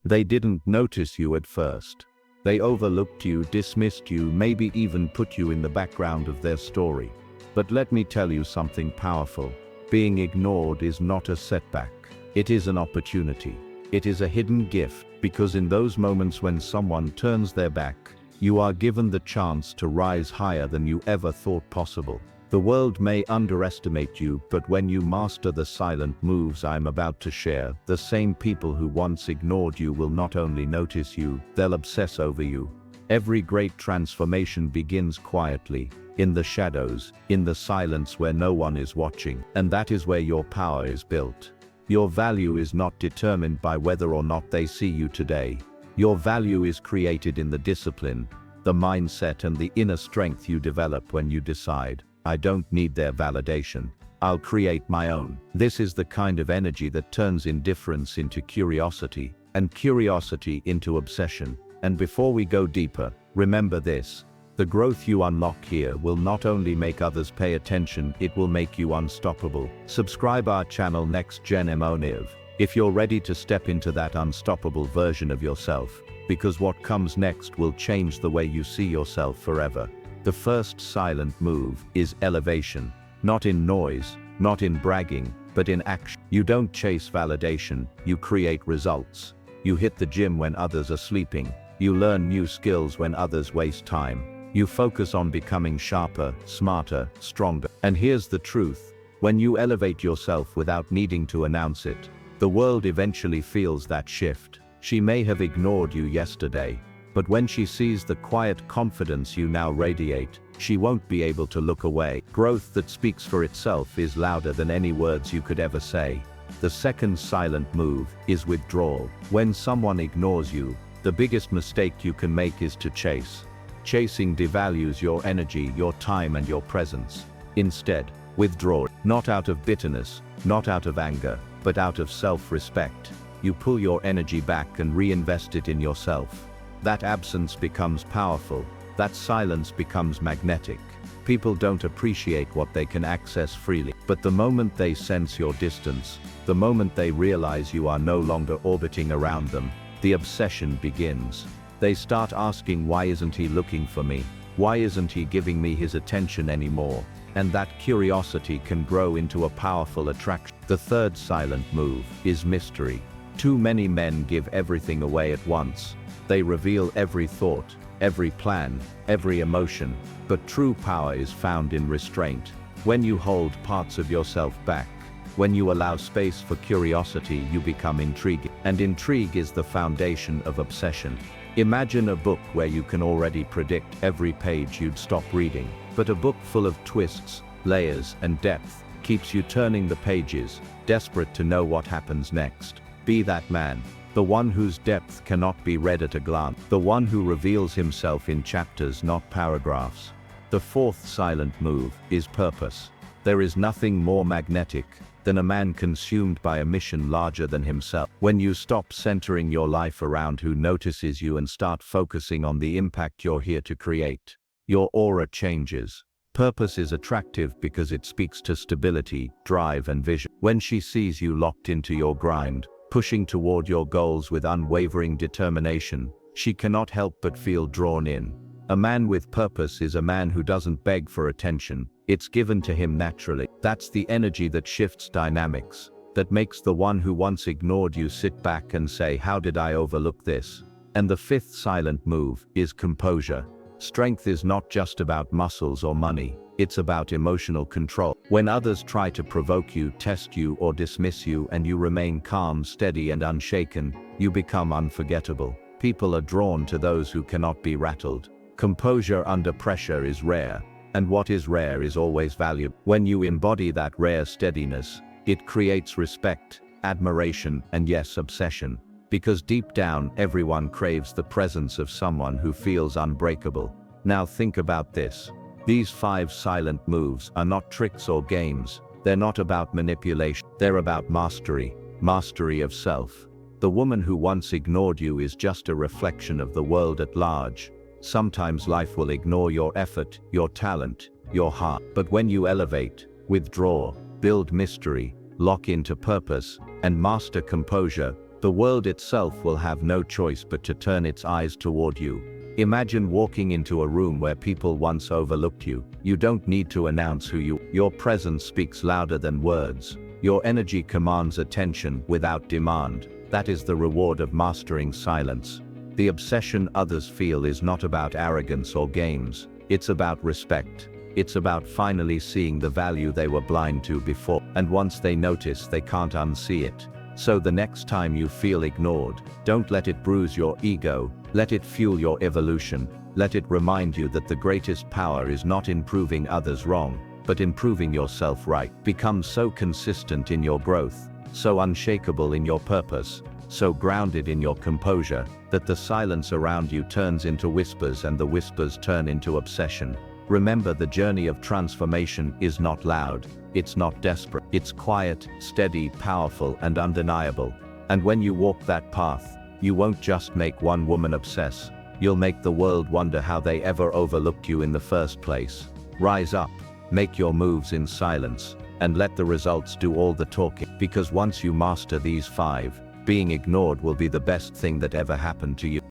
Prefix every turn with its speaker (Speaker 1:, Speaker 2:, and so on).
Speaker 1: They didn't notice you at first. They overlooked you, dismissed you, maybe even put you in the background of their story. But let me tell you something powerful. Being ignored is not a setback. It is an opportunity. It is a hidden gift, because in those moments when someone turns their back, you are given the chance to rise higher than you ever thought possible. The world may underestimate you, but when you master the silent moves I'm about to share, the same people who once ignored you will not only notice you, they'll obsess over you. Every great transformation begins quietly, in the shadows, in the silence where no one is watching, and that is where your power is built. Your value is not determined by whether or not they see you today. Your value is created in the discipline, the mindset and the inner strength you develop when you decide, I don't need their validation. I'll create my own. This is the kind of energy that turns indifference into curiosity, and curiosity into obsession. And before we go deeper, remember this. The growth you unlock here will not only make others pay attention, it will make you unstoppable. Subscribe our channel Next Gen Emoniv if you're ready to step into that unstoppable version of yourself, because what comes next will change the way you see yourself forever. The first silent move is elevation. Not in noise, not in bragging, but in action. You don't chase validation, you create results. You hit the gym when others are sleeping. You learn new skills when others waste time. You focus on becoming sharper, smarter, stronger. And here's the truth. When you elevate yourself without needing to announce it, the world eventually feels that shift. She may have ignored you yesterday, but when she sees the quiet confidence you now radiate, she won't be able to look away. Growth that speaks for itself is louder than any words you could ever say. The second silent move is withdrawal. When someone ignores you, the biggest mistake you can make is to chase. Chasing devalues your energy, your time and your presence. Instead, withdraw. Not out of bitterness, not out of anger, but out of self-respect. You pull your energy back and reinvest it in yourself. That absence becomes powerful. That silence becomes magnetic. People don't appreciate what they can access freely. But the moment they sense your distance, the moment they realize you are no longer orbiting around them, the obsession begins. They start asking, why isn't he looking for me? Why isn't he giving me his attention anymore? And that curiosity can grow into a powerful attraction. The third silent move is mystery. Too many men give everything away at once. They reveal every thought, every plan, every emotion, but true power is found in restraint. When you hold parts of yourself back, when you allow space for curiosity, you become intriguing. And intrigue is the foundation of obsession. Imagine a book where you can already predict every page you'd stop reading, but a book full of twists, layers, and depth keeps you turning the pages, desperate to know what happens next. Be that man. The one whose depth cannot be read at a glance. The one who reveals himself in chapters, not paragraphs. The fourth silent move is purpose. There is nothing more magnetic than a man consumed by a mission larger than himself. When you stop centering your life around who notices you and start focusing on the impact you're here to create, your aura changes. Purpose is attractive because it speaks to stability, drive, and vision. When she sees you locked into your grind, pushing toward your goals with unwavering determination, she cannot help but feel drawn in. A man with purpose is a man who doesn't beg for attention, it's given to him naturally. That's the energy that shifts dynamics, that makes the one who once ignored you sit back and say, how did I overlook this? And the fifth silent move is composure. Strength is not just about muscles or money, it's about emotional control. When others try to provoke you, test you, or dismiss you, and you remain calm, steady, and unshaken, you become unforgettable. People are drawn to those who cannot be rattled. Composure under pressure is rare, and what is rare is always valuable. When you embody that rare steadiness, it creates respect, admiration, and yes, obsession. Because deep down, everyone craves the presence of someone who feels unbreakable. Now think about this. These 5 silent moves are not tricks or games. They're not about manipulation. They're about mastery. Mastery of self. The woman who once ignored you is just a reflection of the world at large. Sometimes life will ignore your effort, your talent, your heart. But when you elevate, withdraw, build mystery, lock into purpose, and master composure, The world itself will have no choice but to turn its eyes toward you. Imagine walking into a room where people once overlooked you. You don't need to announce who you are. Your presence speaks louder than words. Your energy commands attention without demand. That is the reward of mastering silence. The obsession others feel is not about arrogance or games. It's about respect. It's about finally seeing the value they were blind to before. And once they notice, they can't unsee it. So the next time you feel ignored, don't let it bruise your ego. Let it fuel your evolution. Let it remind you that the greatest power is not in proving others wrong, but in proving yourself right. Become so consistent in your growth, so unshakable in your purpose, so grounded in your composure, that the silence around you turns into whispers and the whispers turn into obsession. Remember, the journey of transformation is not loud, it's not desperate, it's quiet, steady, powerful, and undeniable. And when you walk that path, you won't just make one woman obsess, you'll make the world wonder how they ever overlooked you in the first place. Rise up, make your moves in silence, and let the results do all the talking. Because once you master these 5, being ignored will be the best thing that ever happened to you.